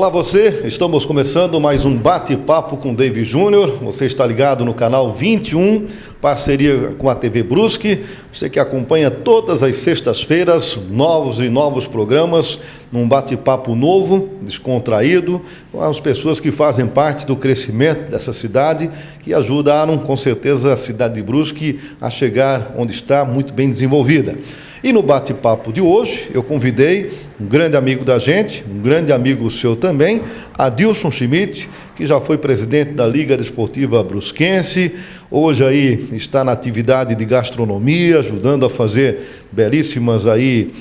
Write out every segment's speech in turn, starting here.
Olá você, estamos começando mais um bate-papo com David Júnior. Você está ligado no canal 21, parceria com a TV Brusque. Você que acompanha todas as sextas-feiras, novos programas, num bate-papo novo, descontraído, com as pessoas que fazem parte do crescimento dessa cidade, que ajudaram com certeza a cidade de Brusque a chegar onde está, muito bem desenvolvida. E no bate-papo de hoje, eu convidei um grande amigo da gente, um grande amigo seu também, Adilson Schmidt, que já foi presidente da Liga Desportiva Brusquense, hoje aí está na atividade de gastronomia, ajudando a fazer belíssimas aí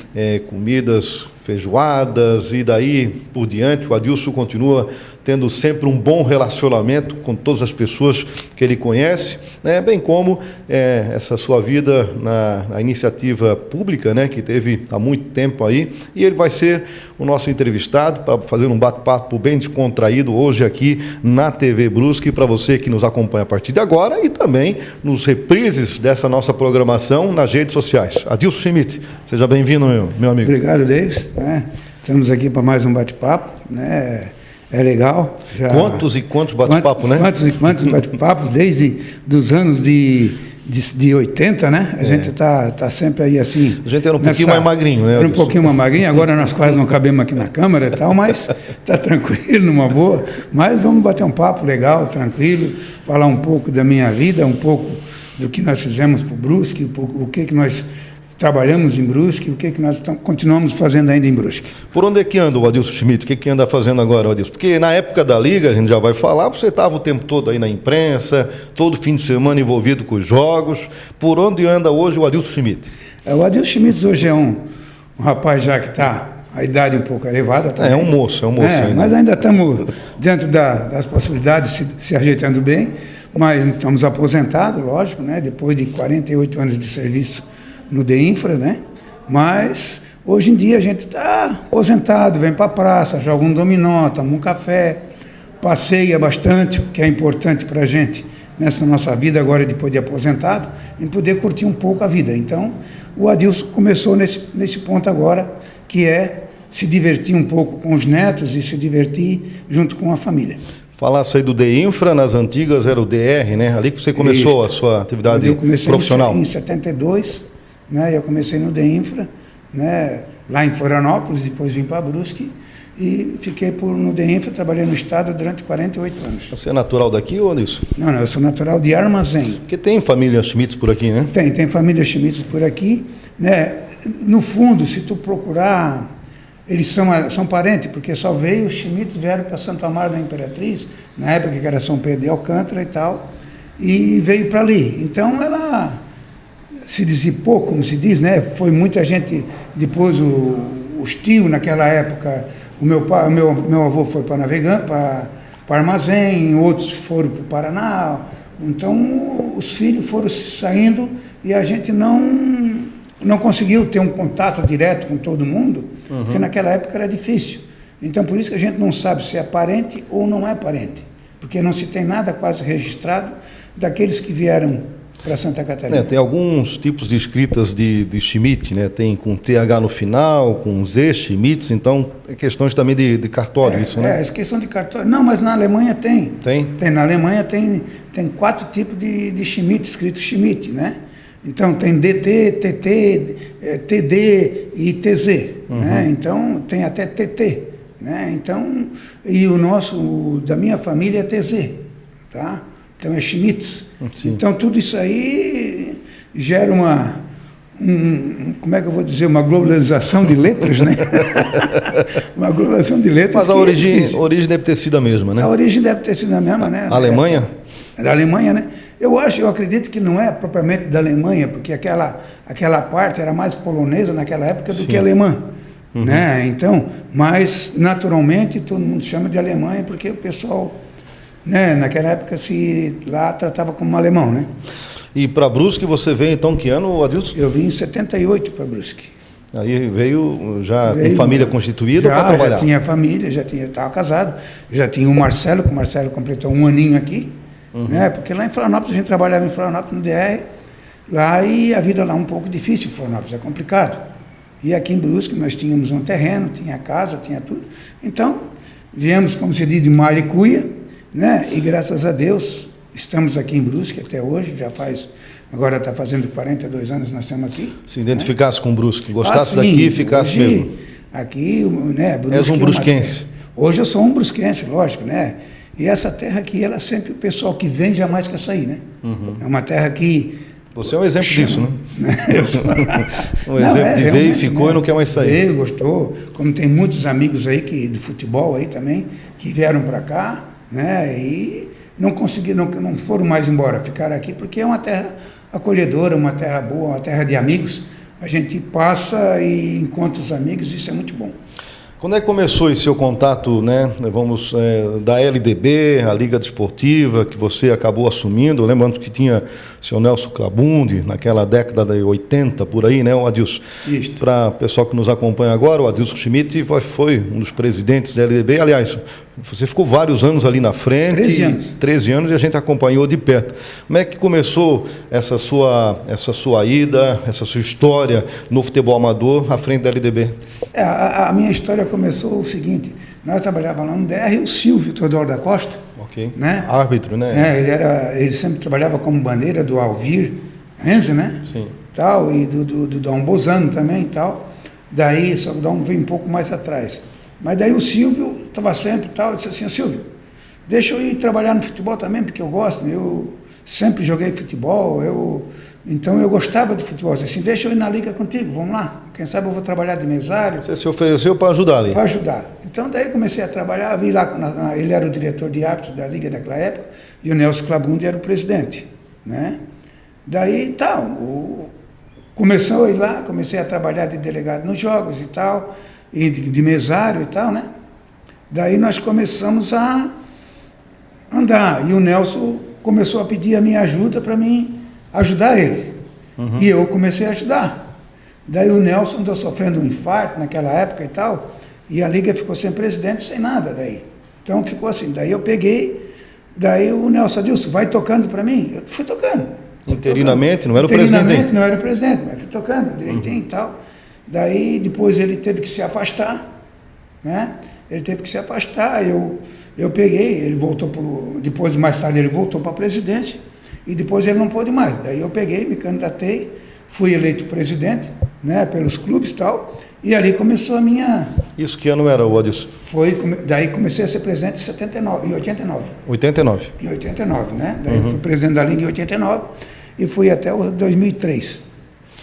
comidas, feijoadas e daí por diante. O Adilson continua tendo sempre um bom relacionamento com todas as pessoas que ele conhece, né? Bem como essa sua vida na iniciativa pública, né, que teve há muito tempo aí, e ele vai ser o nosso entrevistado para fazer um bate-papo bem descontraído hoje aqui na TV Brusque, para você que nos acompanha a partir de agora e também nos reprises dessa nossa programação nas redes sociais. Adilson Schmidt, seja bem-vindo, meu amigo. Obrigado, Davis. Estamos aqui para mais um bate-papo, né? É legal. Quantos e quantos bate-papos, né? Quantos e quantos bate-papos, desde os anos de 80, né? A gente tá sempre aí assim... A gente era um pouquinho mais magrinho, né? Era um pouquinho mais magrinho, agora nós quase não cabemos aqui na câmera e tal, mas tá tranquilo, numa boa. Mas vamos bater um papo legal, tranquilo, falar um pouco da minha vida, um pouco do que nós fizemos para o Brusque, o que nós trabalhamos em Brusque, o que nós continuamos fazendo ainda em Brusque. Por onde é que anda o Adilson Schmidt? O que anda fazendo agora, Adilson? Porque na época da Liga, a gente já vai falar, você estava o tempo todo aí na imprensa, todo fim de semana envolvido com os jogos. Por onde anda hoje o Adilson Schmidt? O Adilson Schmidt hoje é um rapaz já que está a idade um pouco elevada. Também. É um moço ainda. Mas ainda estamos dentro das possibilidades, se ajeitando bem, mas estamos aposentados, lógico, né? Depois de 48 anos de serviço no DEINFRA, né? Mas hoje em dia a gente está aposentado, vem para a praça, joga um dominó, toma um café, passeia bastante, o que é importante para a gente nessa nossa vida agora, depois de aposentado, em poder curtir um pouco a vida. Então, o Adilson começou nesse ponto agora, que é se divertir um pouco com os netos e se divertir junto com a família. Falasse aí do DEINFRA, nas antigas era o DR, né? Ali que você começou a sua atividade profissional. Eu comecei em 72, né? Eu comecei no DEINFRA, né? Lá em Florianópolis, depois vim para Brusque e fiquei no DEINFRA, trabalhei no estado durante 48 anos. Você é natural daqui ou nisso? Não, eu sou natural de Armazém. Porque tem família Schmitz por aqui, né? Tem família Schmitz por aqui, né? No fundo, se tu procurar, eles são parentes, porque só veio os Schmitz, vieram para Santo Amaro da Imperatriz, na época que era São Pedro de Alcântara e tal, e veio para ali. Então ela se dissipou, como se diz, né? Foi muita gente, depois os tios naquela época, meu avô foi para Navegante, para Armazém, outros foram para o Paraná, então os filhos foram saindo e a gente não conseguiu ter um contato direto com todo mundo, porque naquela época era difícil. Então por isso que a gente não sabe se é parente ou não é parente, porque não se tem nada quase registrado daqueles que vieram para Santa Catarina. Tem alguns tipos de escritas de Schmidt, né? Tem com TH no final, com Z, Schmitz, então é questões também de cartório, isso, né? É questão de cartório. Não, mas na Alemanha tem. Tem? Na Alemanha tem 4 tipos de Schmidt, escrito Schmidt, né? Então tem DT, TT, TD e TZ, né? Então tem até TT, né? Então, e da minha família é TZ, tá? Então é Schmitz. Sim. Então tudo isso aí gera como é que eu vou dizer, uma globalização de letras, né? Uma globalização de letras. Mas a origem deve ter sido a mesma, né? A origem deve ter sido a mesma, né? A Alemanha? Da Alemanha, né? Eu acredito que não é propriamente da Alemanha, porque aquela parte era mais polonesa naquela época do que alemã, né? Então, mas naturalmente todo mundo chama de Alemanha porque o pessoal, né, naquela época lá tratava como alemão, né? E para Brusque você veio então que ano, Adilson? Eu vim em 78 para Brusque. Aí veio com família constituída para trabalhar? Já tinha família, estava casado, já tinha o Marcelo, que o Marcelo completou 1 aninho aqui, né? Porque lá em Florianópolis, a gente trabalhava em Florianópolis no DR, lá, e a vida lá é um pouco difícil, Florianópolis é complicado. E aqui em Brusque nós tínhamos um terreno, tinha casa, tinha tudo. Então, viemos, como se diz, de Malicuia, né? E graças a Deus estamos aqui em Brusque até hoje, agora está fazendo 42 anos nós estamos aqui. Se identificasse com Brusque, gostasse sim, daqui e ficasse hoje, mesmo. Aqui, né, Brusque És um brusquense. Hoje eu sou um brusquense, lógico, né? E essa terra aqui, ela sempre, o pessoal que vem jamais quer sair, né? É uma terra que... Você é um exemplo disso, né? Eu sou... Um exemplo de veio, ficou, né? E não quer mais sair. Veio, gostou. Como tem muitos amigos aí de futebol aí também, que vieram para cá, né? E não conseguiram, não foram mais embora, ficaram aqui, porque é uma terra acolhedora, uma terra boa, uma terra de amigos. A gente passa e encontra os amigos, isso é muito bom. Quando é que começou esse seu contato, né, da LDB, a Liga Desportiva, que você acabou assumindo, lembrando que tinha o seu Nelson Clabundi, naquela década de 80, por aí, né, o Adilson? Isso. Para o pessoal que nos acompanha agora, o Adilson Schmidt foi um dos presidentes da LDB, aliás, você ficou vários anos ali na frente. 13 anos. 13 anos e a gente acompanhou de perto. Como é que começou essa sua ida, essa sua história no futebol amador à frente da LDB? A minha história começou o seguinte, nós trabalhávamos lá no DR, o Silvio Teodoro da Costa, né? Árbitro, né? Ele sempre trabalhava como bandeira do Alvir Renze, né? Sim. Tal, e do Dom Bozano também e tal. Daí, só que o Dom veio um pouco mais atrás. Mas daí o Silvio estava sempre tal, eu disse assim, Silvio, deixa eu ir trabalhar no futebol também, porque eu gosto, eu sempre joguei futebol, então eu gostava de futebol. Eu disse assim, deixa eu ir na liga contigo, vamos lá, quem sabe eu vou trabalhar de mesário. Você se ofereceu para ajudar ali? Para ajudar. Então daí comecei a trabalhar, vi lá, ele era o diretor de árbitros da liga daquela época, e o Nelson Clabundi era o presidente, né? Daí tal, começou a ir lá, comecei a trabalhar de delegado nos jogos e tal, e de mesário e tal, né? Daí nós começamos a andar, e o Nelson começou a pedir a minha ajuda para mim ajudar ele. E eu comecei a ajudar. Daí o Nelson andou sofrendo um infarto naquela época e tal, e a liga ficou sem presidente, sem nada daí. Então ficou assim, daí eu peguei, daí o Nelson Adilson, vai tocando para mim. Eu fui tocando. Interinamente, não era o presidente? Interinamente não era o presidente, mas fui tocando direitinho e tal. Daí depois ele teve que se afastar, né? Ele teve que se afastar, eu peguei, ele voltou depois mais tarde ele voltou para a presidência e depois ele não pôde mais. Daí eu peguei, me candidatei, fui eleito presidente, né, pelos clubes e tal, e ali começou a minha... Isso que ano era, o Adilson? Daí comecei a ser presidente em 89. 89. Em 89, né? Daí eu fui presidente da Liga em 89 e fui até o 2003.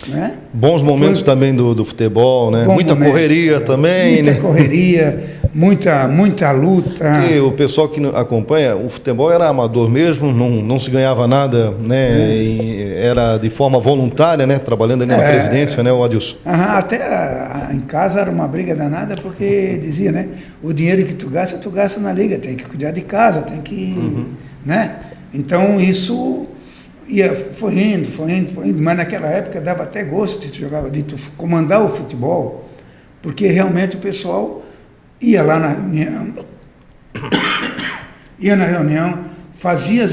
Né? Bons momentos também do futebol, né? Muita correria também, muita né? Correria, muita luta. Porque o pessoal que acompanha, o futebol era amador mesmo, não se ganhava nada, né? E era de forma voluntária, né? Trabalhando ali na presidência, né, o Adilson? Até em casa era uma briga danada, porque dizia, né? O dinheiro que tu gasta na liga, tem que cuidar de casa, tem que... né? Então isso... foi indo, mas naquela época dava até gosto de tu comandar o futebol, porque realmente o pessoal ia lá na reunião, fazia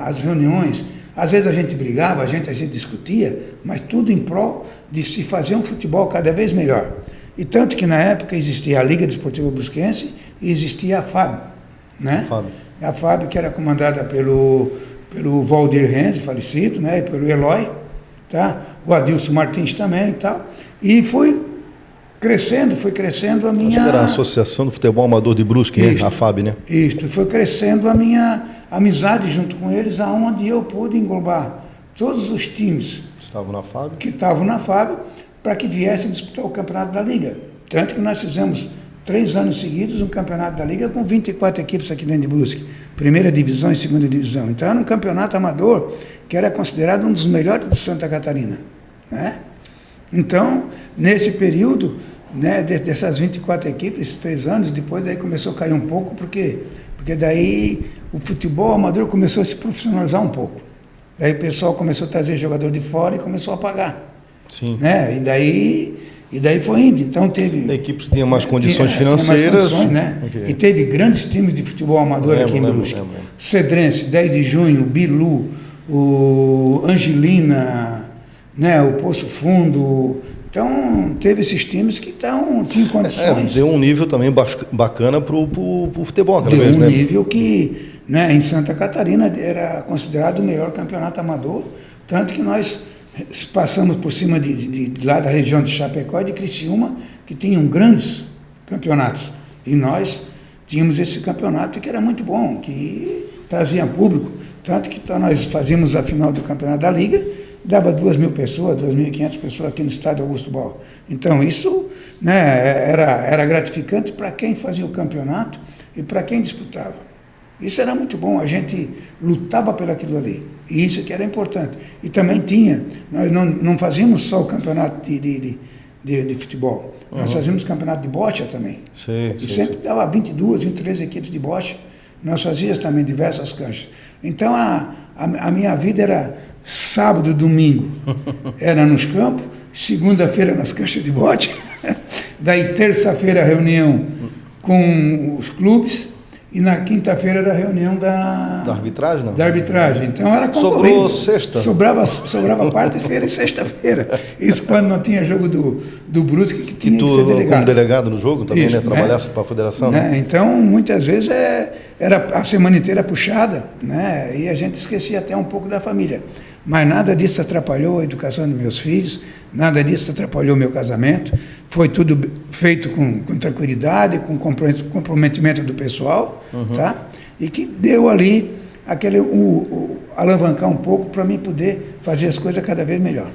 as reuniões, às vezes a gente brigava, a gente discutia, mas tudo em prol de se fazer um futebol cada vez melhor. E tanto que na época existia a Liga Desportiva Brusquense e existia a FAB, né? A FAB que era comandada pelo Valdir Renze, falecido, né, e pelo Eloy, tá? O Adilson Martins também e tal. E foi crescendo a minha... Acho que era a Associação do Futebol Amador de Brusque, né? A FAB, né? Isto, foi crescendo a minha amizade junto com eles, aonde eu pude englobar todos os times que estavam na FAB para que viessem disputar o campeonato da Liga. Tanto que nós fizemos 3 anos seguidos um campeonato da Liga com 24 equipes aqui dentro de Brusque. Primeira divisão e segunda divisão. Então era um campeonato amador que era considerado um dos melhores de Santa Catarina, né? Então, nesse período, né, dessas 24 equipes, esses 3 anos, depois daí começou a cair um pouco, porque daí o futebol amador começou a se profissionalizar um pouco. Daí o pessoal começou a trazer jogador de fora e começou a pagar. Sim. Né? E daí foi indo. Então teve... A equipe que tinha mais condições financeiras. Tinha mais condições, né? Okay. E teve grandes times de futebol amador aqui em Brusque. Cedrense, 10 de junho, Bilu, o Angelina, né? O Poço Fundo, Então, teve esses times que tinham condições. Deu um nível também bacana para o futebol aquela vez, Deu né? um nível que, né, em Santa Catarina era considerado o melhor campeonato amador, tanto que nós passamos por cima de lá da região de Chapecó e de Criciúma, que tinham grandes campeonatos. E nós tínhamos esse campeonato que era muito bom, que trazia público. Tanto que nós fazíamos a final do campeonato da Liga, dava 2.000 pessoas, 2.500 pessoas aqui no estádio Augusto Boal. Então isso, né, era gratificante para quem fazia o campeonato e para quem disputava. Isso era muito bom, a gente lutava por aquilo ali, e isso que era importante. E também nós não fazíamos só o campeonato de futebol, nós fazíamos campeonato de bocha também. E sempre dava 22, 23 equipes de bocha, nós fazíamos também diversas canchas. Então a minha vida era sábado, domingo, era nos campos, segunda-feira nas canchas de bote, daí terça-feira reunião com os clubes, e na quinta-feira era a reunião da arbitragem, não? Da arbitragem. Então era concorrido. Sobrou sexta? Sobrava quarta-feira e sexta-feira. Isso quando não tinha jogo do Brusque, que tinha que ser delegado. Como delegado no jogo também, isso, né? Trabalhasse para a federação, né? Então, muitas vezes era a semana inteira puxada, né? E a gente esquecia até um pouco da família. Mas nada disso atrapalhou a educação dos meus filhos, nada disso atrapalhou o meu casamento. Foi tudo feito com tranquilidade, com comprometimento do pessoal, tá? E que deu ali alavancar um pouco para mim poder fazer as coisas cada vez melhor.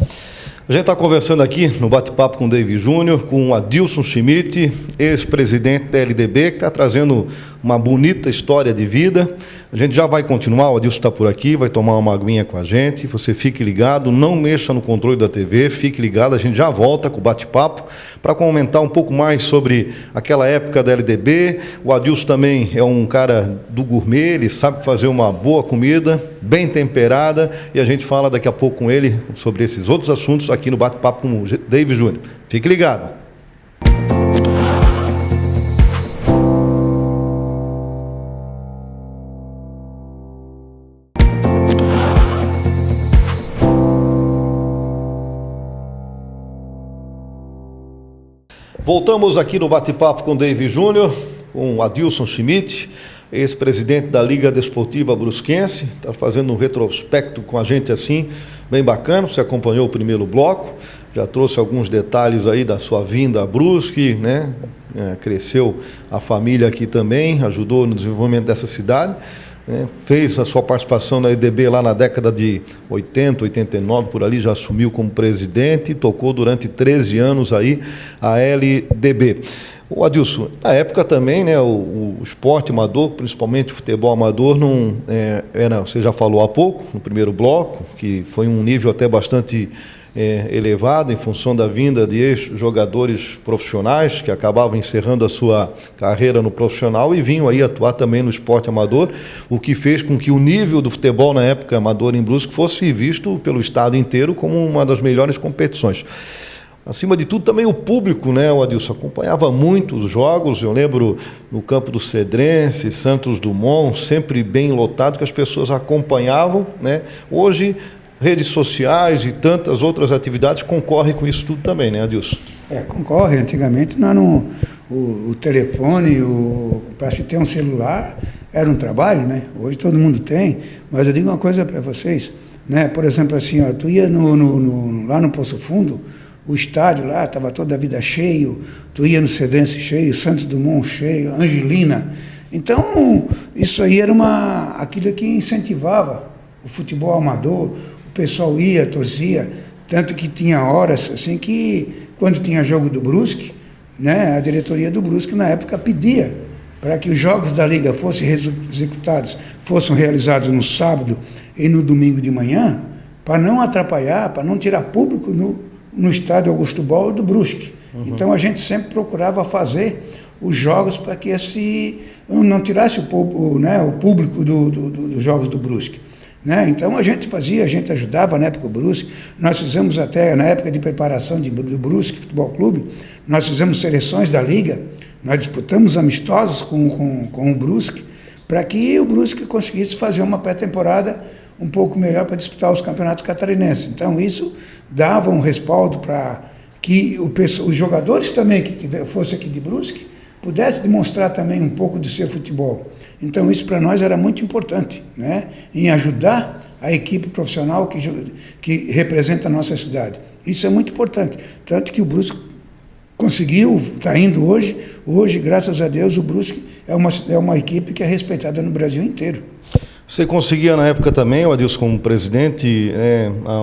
A gente está conversando aqui no bate-papo com o David Júnior, com o Adilson Schmidt, ex-presidente da LDB, que está trazendo uma bonita história de vida. A gente já vai continuar, o Adilson está por aqui, vai tomar uma aguinha com a gente. Você fique ligado, não mexa no controle da TV, fique ligado, a gente já volta com o bate-papo para comentar um pouco mais sobre aquela época da LDB. O Adilson também é um cara do gourmet, ele sabe fazer uma boa comida, bem temperada, e a gente fala daqui a pouco com ele sobre esses outros assuntos aqui no bate-papo com o David Júnior. Fique ligado. Voltamos aqui no bate-papo com o David Júnior, com o Adilson Schmidt, ex-presidente da Liga Desportiva Brusquense, está fazendo um retrospecto com a gente assim, bem bacana. Você acompanhou o primeiro bloco, já trouxe alguns detalhes aí da sua vinda a Brusque, né? Cresceu a família aqui também, ajudou no desenvolvimento dessa cidade. Fez a sua participação na LDB lá na década de 80, 89, por ali, já assumiu como presidente e tocou durante 13 anos aí a LDB. O Adilson, na época também, né, o esporte amador, principalmente o futebol amador, você já falou há pouco, no primeiro bloco, que foi um nível até bastante elevado em função da vinda de ex-jogadores profissionais que acabavam encerrando a sua carreira no profissional e vinham aí atuar também no esporte amador, o que fez com que o nível do futebol na época amador em Brusque fosse visto pelo estado inteiro como uma das melhores competições. Acima de tudo, também o público, né, o Adilson, acompanhava muito os jogos. Eu lembro no campo do Cedrense, Santos Dumont, sempre bem lotado, que as pessoas acompanhavam, né? Hoje, redes sociais e tantas outras atividades concorrem com isso tudo também, né, Adilson? Concorre. Antigamente, o telefone, para se ter um celular, era um trabalho, né? Hoje todo mundo tem, mas eu digo uma coisa para vocês, né? Por exemplo, assim, ó, tu ia lá no Poço Fundo, o estádio lá estava toda a vida cheio, tu ia no Cedrense cheio, Santos Dumont cheio, Angelina. Então, isso aí era aquilo que incentivava o futebol amador, o pessoal ia, torcia, tanto que tinha horas assim que, quando tinha jogo do Brusque, né, a diretoria do Brusque na época pedia para que os jogos da Liga fossem realizados no sábado e no domingo de manhã, para não atrapalhar, para não tirar público no estádio Augusto Boal do Brusque. Então a gente sempre procurava fazer os jogos para que não tirasse o público dos jogos do Brusque. Né? Então a gente ajudava na época o Brusque. Nós fizemos até, na época de preparação do Brusque Futebol Clube, nós fizemos seleções da Liga, nós disputamos amistosos com o Brusque, para que o Brusque conseguisse fazer uma pré-temporada um pouco melhor para disputar os campeonatos catarinenses. Então isso dava um respaldo para que os jogadores também que fossem aqui de Brusque pudessem demonstrar também um pouco do seu futebol. Então isso para nós era muito importante, né? Em ajudar a equipe profissional que representa a nossa cidade. Isso é muito importante. Tanto que o Brusque conseguiu, está indo hoje. Hoje, graças a Deus, o Brusque é uma equipe que é respeitada no Brasil inteiro. Você conseguia na época também, Adilson, como presidente,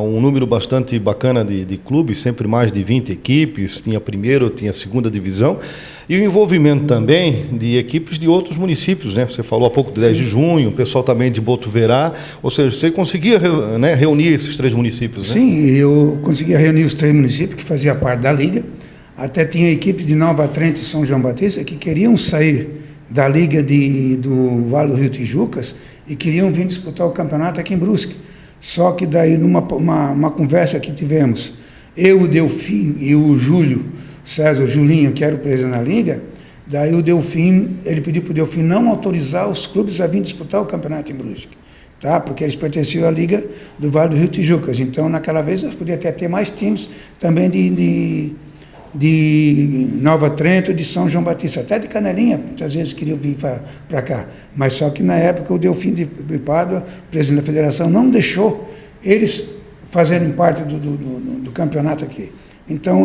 um número bastante bacana de clubes, sempre mais de 20 equipes, tinha a primeira, tinha a segunda divisão, e o envolvimento também de equipes de outros municípios, né? Você falou há pouco de 10 de junho, o pessoal também de Botuverá, ou seja, você conseguia reunir esses 3 municípios, né? Sim, eu conseguia reunir os 3 municípios que faziam parte da Liga, até tinha equipes de Nova Trento e São João Batista que queriam sair da Liga do Vale do Rio Tijucas e queriam vir disputar o campeonato aqui em Brusque. Só que daí, numa conversa que tivemos, eu, o Delfim e o Júlio César, o Julinho, que era o presidente da Liga, daí o Delfim, ele pediu para o Delfim não autorizar os clubes a vir disputar o campeonato em Brusque, tá? Porque eles pertenciam à Liga do Vale do Rio Tijucas. Então, naquela vez, nós podíamos até ter mais times também de Nova Trento, de São João Batista, até de Canelinha, muitas vezes queriam vir para cá. Mas só que na época o Delfim de Pádua, presidente da federação, não deixou eles fazerem parte do campeonato aqui. Então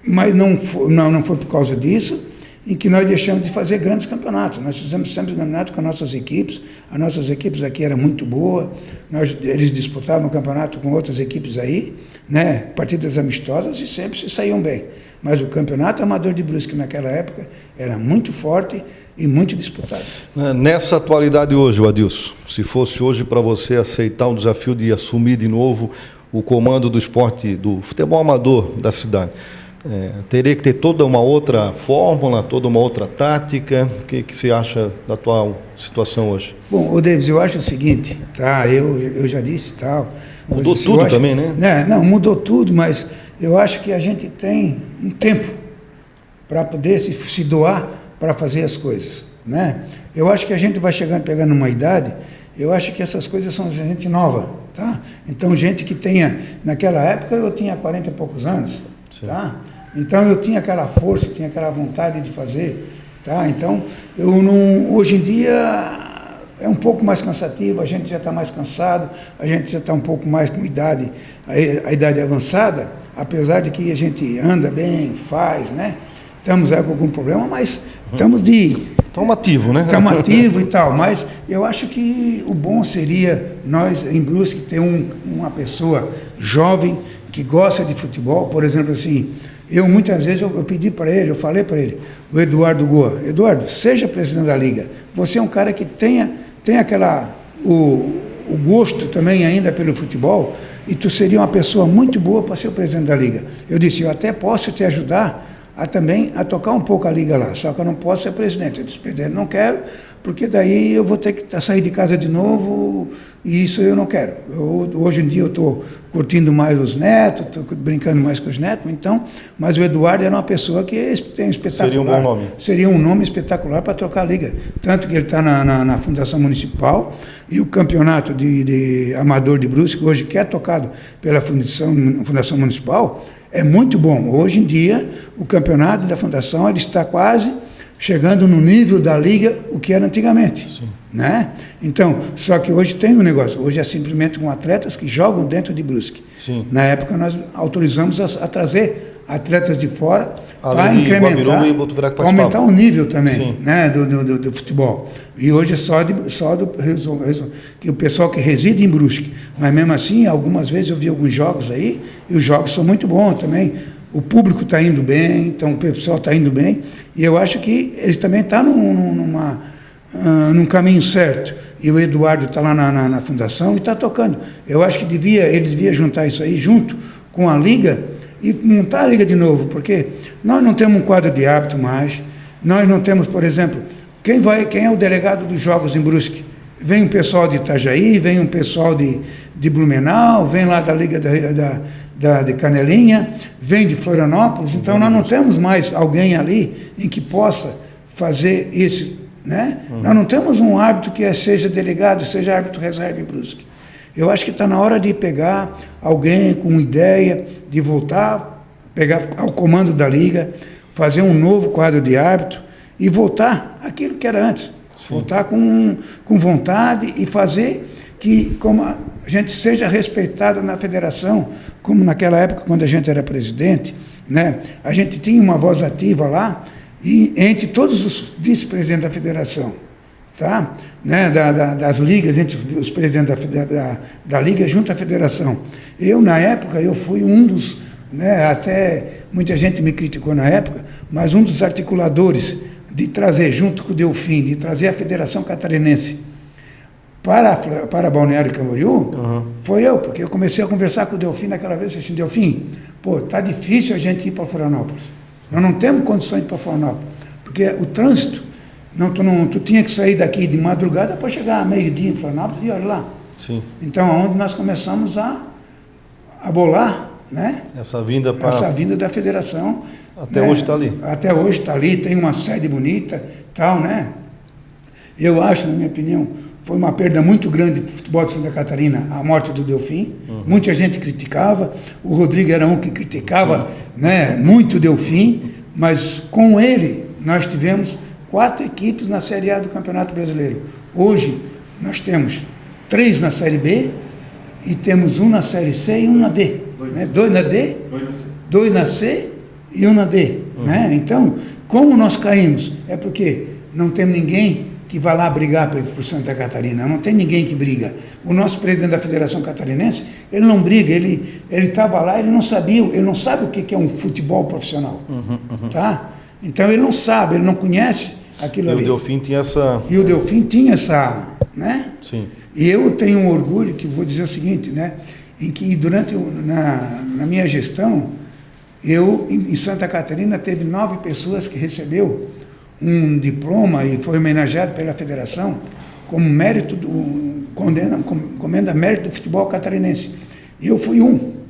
mas não foi por causa disso em que nós deixamos de fazer grandes campeonatos. Nós fizemos sempre campeonato com as nossas equipes aqui eram muito boas, eles disputavam o campeonato com outras equipes aí, né, partidas amistosas, e sempre se saíam bem. Mas o campeonato amador de Brusque naquela época era muito forte e muito disputado. Nessa atualidade hoje, Adilson, se fosse hoje para você aceitar o desafio de assumir de novo o comando do esporte, do futebol amador da cidade, teria que ter toda uma outra fórmula, toda uma outra tática? O que você acha da atual situação hoje? Bom, Davis, eu acho o seguinte, tá? Eu já disse tal. Mudou tudo também, né? Não, mudou tudo, mas eu acho que a gente tem um tempo para poder se doar para fazer as coisas, né? Eu acho que a gente vai pegando uma idade, eu acho que essas coisas são gente nova, tá? Então, gente que naquela época eu tinha 40 e poucos anos, tá? Então eu tinha aquela força, tinha aquela vontade de fazer, tá? Então hoje em dia é um pouco mais cansativo, a gente já está mais cansado, a gente já está um pouco mais com idade, a idade avançada, apesar de que a gente anda bem, faz, né? Estamos aí com algum problema, mas estamos ativos, né? Estamos ativos e tal, mas eu acho que o bom seria nós, em Brusque, ter uma pessoa jovem que gosta de futebol. Por exemplo, assim, muitas vezes eu pedi para ele, eu falei para ele, o Eduardo Goa, Eduardo, seja presidente da Liga, você é um cara que tem o gosto também ainda pelo futebol, e tu seria uma pessoa muito boa para ser o presidente da Liga. Eu disse, eu até posso te ajudar também a tocar um pouco a Liga lá, só que eu não posso ser presidente. Eu disse, presidente, não quero, porque daí eu vou ter que sair de casa de novo, e isso eu não quero. Hoje em dia eu estou curtindo mais os netos, estou brincando mais com os netos, então, mas o Eduardo era uma pessoa que tem espetacular. Seria um bom nome. Seria um nome espetacular para trocar a Liga. Tanto que ele está na Fundação Municipal, e o campeonato de amador de Brusque, hoje que é tocado pela Fundação Municipal, é muito bom. Hoje em dia, o campeonato da Fundação ele está quase chegando no nível da Liga, o que era antigamente. Sim. Né? Então, só que hoje tem um negócio. Hoje é simplesmente com atletas que jogam dentro de Brusque. Sim. Na época, nós autorizamos a trazer atletas de fora para incrementar, aumentar o nível também, né, do futebol. E hoje é só que o pessoal que reside em Brusque. Mas mesmo assim, algumas vezes eu vi alguns jogos aí, e os jogos são muito bons também. O público está indo bem, então o pessoal está indo bem, e eu acho que eles também estão num caminho certo. E o Eduardo está lá na fundação e está tocando. Eu acho que ele devia juntar isso aí junto com a Liga e montar a Liga de novo, porque nós não temos um quadro de árbitro mais, nós não temos, por exemplo, quem é o delegado dos jogos em Brusque? Vem um pessoal de Itajaí, vem um pessoal de Blumenau, vem lá da Liga de Canelinha, vem de Florianópolis, então nós não temos mais alguém ali em que possa fazer isso, né? Nós não temos um árbitro que seja delegado, seja árbitro reserva em Brusque. Eu acho que está na hora de pegar alguém com ideia, de voltar, pegar ao comando da Liga, fazer um novo quadro de árbitro e voltar àquilo que era antes. Sim. Voltar com vontade e fazer que como a gente seja respeitado na federação, como naquela época quando a gente era presidente, né? A gente tinha uma voz ativa lá, e entre todos os vice-presidentes da federação, tá? Né? Das ligas, entre os presidentes da liga junto à federação. Eu, na época, eu fui um dos, né? Até muita gente me criticou na época, mas um dos articuladores de trazer, junto com o Delfim, de trazer a Federação Catarinense para Balneário Camboriú, foi eu, porque eu comecei a conversar com o Delfim naquela vez, assim, Delfim, pô, tá difícil a gente ir para Florianópolis. Nós não temos condições de ir para Florianópolis, porque o trânsito, tu tinha que sair daqui de madrugada para chegar a meio-dia em Florianópolis e olha lá. Sim. Então, onde nós começamos a bolar, né? Essa vinda da federação. Até né? hoje está ali. Até hoje está ali, tem uma sede bonita, tal, né? Eu acho, na minha opinião, foi uma perda muito grande para o futebol de Santa Catarina, a morte do Delfim. Muita gente criticava, o Rodrigo era um que criticava, né, muito o Delfim, mas com ele nós tivemos 4 equipes na Série A do Campeonato Brasileiro. Hoje nós temos 3 na Série B e temos 1 na Série C e 1 na D. 2 na D, 2 na C e 1 na D. Né? Então, como nós caímos? É porque não temos ninguém que vai lá brigar por Santa Catarina, não tem ninguém que briga. O nosso presidente da Federação Catarinense, ele não briga, ele estava lá, ele não sabe o que é um futebol profissional, tá? Então ele não sabe, ele não conhece aquilo ali. E o Delfim tinha essa... E o Delfim tinha essa, né? Sim. E eu tenho um orgulho, que vou dizer o seguinte, né? Em que na minha gestão, em Santa Catarina, teve 9 pessoas que recebeu um diploma e foi homenageado pela federação como mérito comenda mérito do futebol catarinense. E eu fui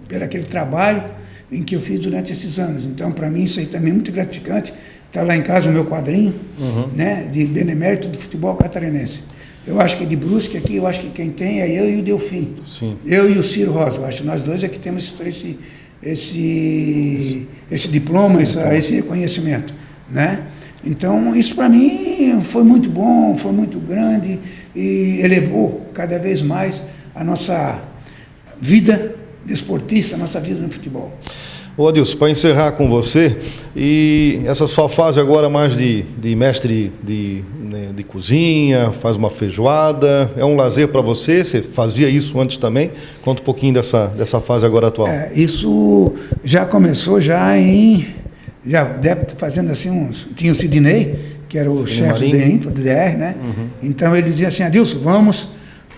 pelo aquele trabalho em que eu fiz durante esses anos. Então, para mim, isso aí também é muito gratificante. Está lá em casa o meu quadrinho, né, de benemérito do futebol catarinense. Eu acho que de Brusque aqui, eu acho que quem tem é eu e o Delfim. Sim. Eu e o Ciro Rosa. Eu acho que nós dois é que temos esse diploma, esse reconhecimento, né? Então, isso para mim foi muito bom, foi muito grande e elevou cada vez mais a nossa vida desportista, a nossa vida no futebol. Ô Adilson, para encerrar com você, e essa sua fase agora mais de mestre de cozinha, faz uma feijoada, é um lazer para você? Você fazia isso antes também? Conta um pouquinho dessa fase agora atual. Isso já começou já deve estar fazendo assim tinha o Sidney, que era o chefe do DR, né? Então ele dizia assim, Adilson, vamos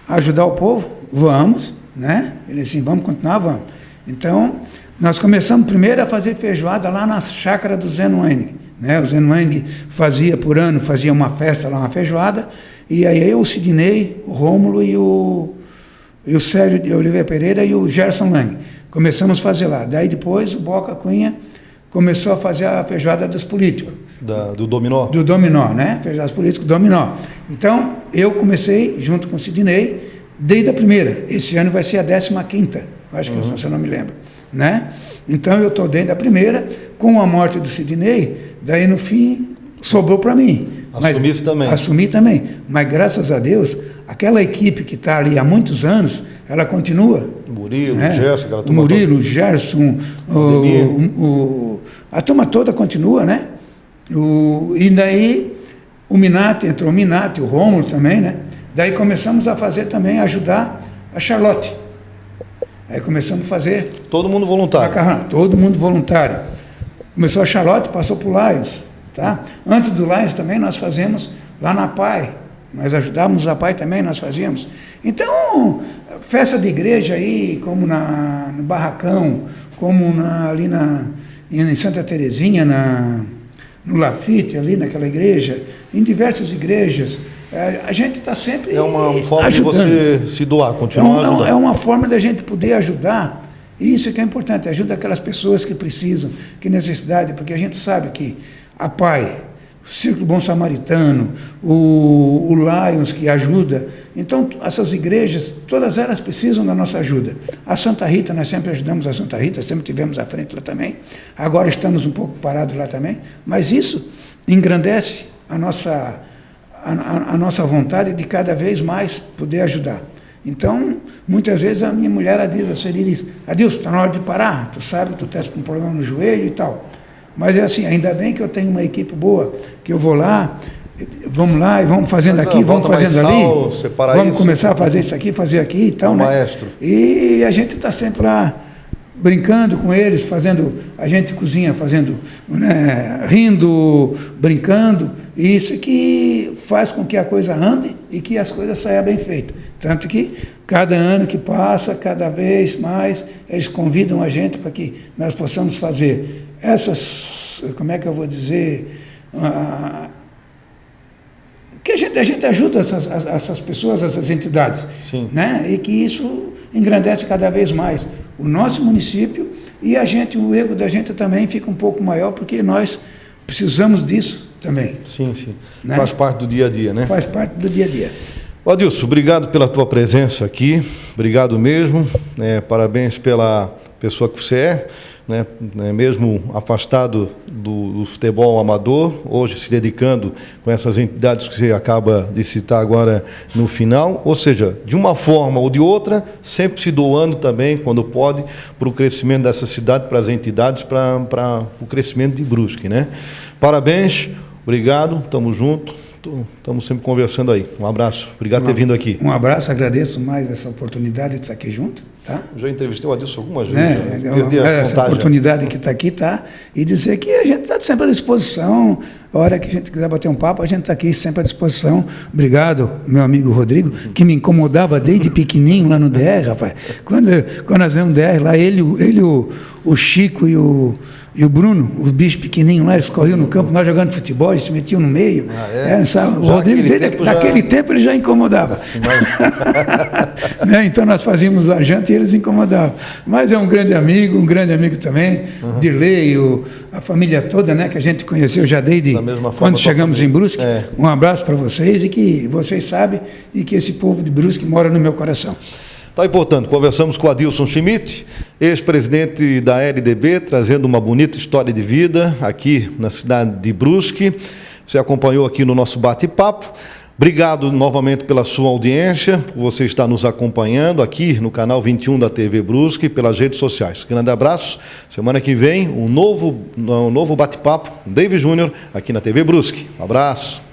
ajudar o povo? Vamos, né? Ele assim, vamos continuar? Vamos. Então, nós começamos primeiro a fazer feijoada lá na chácara do Zé Noeng, né? O Zé Noeng fazia uma festa lá, uma feijoada, e aí eu, o Sidney, o Rômulo e o Célio de Oliveira Pereira e o Gerson Lang. Começamos a fazer lá. Daí depois o Boca Cunha começou a fazer a feijoada dos políticos. Do dominó? Do dominó, né? Feijoada dos políticos, dominó. Então, eu comecei, junto com o Sidney, desde a primeira. Esse ano vai ser a 15ª, acho que se eu não me lembro, né? Então, eu estou desde a primeira, com a morte do Sidney, daí no fim, sobrou para mim. Assumi também. Mas, graças a Deus, aquela equipe que está ali há muitos anos, ela continua. Murilo, né? Gerson, aquela turma. Murilo, Gerson, a turma toda continua, né? E daí entrou o Minati, o Rômulo também, né? Daí começamos a fazer também, ajudar a Charlotte. Aí começamos a fazer... Todo mundo voluntário. Macarrão, todo mundo voluntário. Começou a Charlotte, passou para o Lions, tá? Antes do Lions também nós fazemos lá na PAI. Nós ajudávamos a PAI também, nós fazíamos. Então, festa de igreja aí, como no Barracão, como ali em Santa Terezinha, no Lafite, ali naquela igreja, em diversas igrejas, a gente está sempre ajudando. É uma forma ajudando. De você se doar, continuar ajudando. É uma forma da gente poder ajudar, e isso que é importante, ajuda aquelas pessoas que precisam, que necessidade, porque a gente sabe que a PAI, Círculo Bom Samaritano, o Lions, que ajuda. Então, essas igrejas, todas elas precisam da nossa ajuda. A Santa Rita, nós sempre ajudamos a Santa Rita, sempre tivemos à frente lá também. Agora estamos um pouco parados lá também, mas isso engrandece a nossa vontade de cada vez mais poder ajudar. Então, muitas vezes a minha mulher diz, Adilson, está na hora de parar, tu sabe que tu estás com um problema no joelho e tal. Mas é assim, ainda bem que eu tenho uma equipe boa, que eu vou lá, vamos lá e vamos fazendo aqui, vamos fazendo ali, vamos começar a fazer isso aqui, fazer aqui e tal, né? Maestro. E a gente está sempre lá brincando com eles, a gente cozinha fazendo, né, rindo, brincando, e isso que faz com que a coisa ande e que as coisas saiam bem feitas. Tanto que cada ano que passa, cada vez mais, eles convidam a gente para que nós possamos fazer essas, como é que eu vou dizer, que a gente ajuda essas pessoas, essas entidades. Sim. Né? E que isso engrandece cada vez mais o nosso município e o ego da gente também fica um pouco maior, porque nós precisamos disso também. Sim, sim. Né? Faz parte do dia a dia, né? Faz parte do dia a dia. Adilson, obrigado pela tua presença aqui, obrigado mesmo, parabéns pela pessoa que você é, né, mesmo afastado do futebol amador, hoje se dedicando com essas entidades que você acaba de citar agora no final, ou seja, de uma forma ou de outra, sempre se doando também, quando pode, para o crescimento dessa cidade, para as entidades, para o crescimento de Brusque, né? Parabéns, obrigado, estamos juntos. Estamos sempre conversando aí. Um abraço. Obrigado por ter vindo aqui. Um abraço, agradeço mais essa oportunidade de estar aqui junto. Tá? Já entrevistei o Adilson algumas vezes. Essa oportunidade que está aqui, tá? E dizer que a gente está sempre à disposição. A hora que a gente quiser bater um papo, a gente está aqui sempre à disposição. Obrigado, meu amigo Rodrigo, que me incomodava desde pequenininho lá no DR, rapaz. Quando nós vemos DR lá, ele o Chico e o Bruno, os bichos pequenininhos lá, eles corriam no campo, nós jogando futebol, eles se metiam no meio. O Rodrigo, naquele tempo, ele já incomodava. Né? Então nós fazíamos a janta e eles incomodavam. Mas é um grande amigo também, Dirley, a família toda, né, que a gente conheceu já desde quando chegamos em Brusque. Um abraço para vocês e que vocês sabem e que esse povo de Brusque mora no meu coração. Tá aí, portanto, conversamos com o Adilson Schmidt, ex-presidente da LDB, trazendo uma bonita história de vida aqui na cidade de Brusque. Você acompanhou aqui no nosso bate-papo. Obrigado novamente pela sua audiência, por você estar nos acompanhando aqui no canal 21 da TV Brusque e pelas redes sociais. Grande abraço. Semana que vem, um novo bate-papo com David Júnior aqui na TV Brusque. Um abraço.